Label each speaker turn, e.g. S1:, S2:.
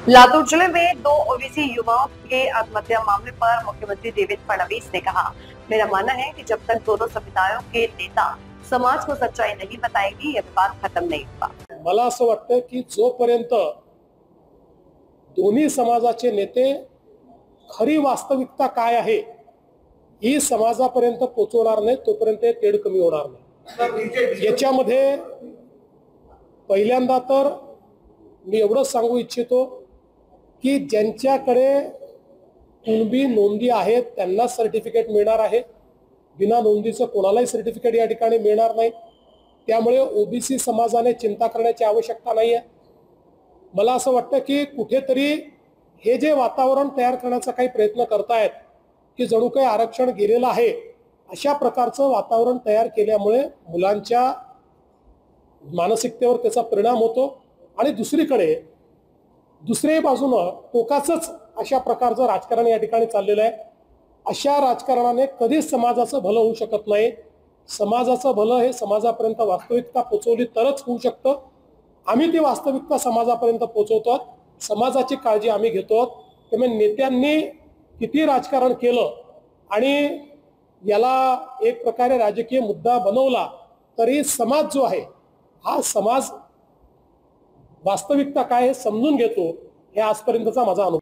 S1: लातूर जिले में दो ओबीसी युवाओं के आत्महत्या मामले पर मुख्यमंत्री देवेंद्र फडणवीस ने कहा, मेरा मानना है कि जब तक दोनों समुदायों के नेता समाज को सच्चाई नहीं बताएंगे यह विवाद खत्म नहीं होगा।
S2: मला असं वाटतं की जोपर्यंत दोन्ही समाजाचे नेते खरी वास्तविकता काय आहे ही समाजापर्यंत पोहोचवणार नाही तोपर्यंत तेढ कमी होणार नाही। याच्यामध्ये पहिल्यांदा तर मी एवढंच सांगू इच्छितो की ज्यांच्याकडे कुणबी नोंदी आहेत त्यांना सर्टिफिकेट मिळणार आहे, बिना नोंदीचं कोणालाही सर्टिफिकेट या ठिकाणी मिळणार नाही। त्यामुळे ओबीसी समाजाने चिंता करण्याची आवश्यकता नाही आहे। मला असं वाटतं की कुठेतरी हे जे वातावरण तयार करण्याचा काही प्रयत्न करतायत की जणू काही आरक्षण गेलेलं आहे, अशा प्रकारचं वातावरण तयार केल्यामुळे मुलांच्या मानसिकतेवर त्याचा परिणाम होतो आणि दुसऱ्या बाजूनं टोकाचंच अशा प्रकारचं राजकारण या ठिकाणी चाललेलं आहे। अशा राजकारणाने कधीच समाजाचं भलं होऊ शकत नाही। समाजाचं भलं हे समाजापर्यंत वास्तविकता पोहोचवली तरच होऊ शकतं। आम्ही ती वास्तविकता समाजापर्यंत पोहोचवतो, समाजाची काळजी आम्ही घेतो। त्यामुळे नेत्यांनी किती राजकारण केलं आणि याला एक प्रकारे राजकीय मुद्दा बनवला तरी समाज जो आहे हा समाज वास्तविकता काय हे समजून घेतो, हे आजपर्यंतचा माझा अनुभव।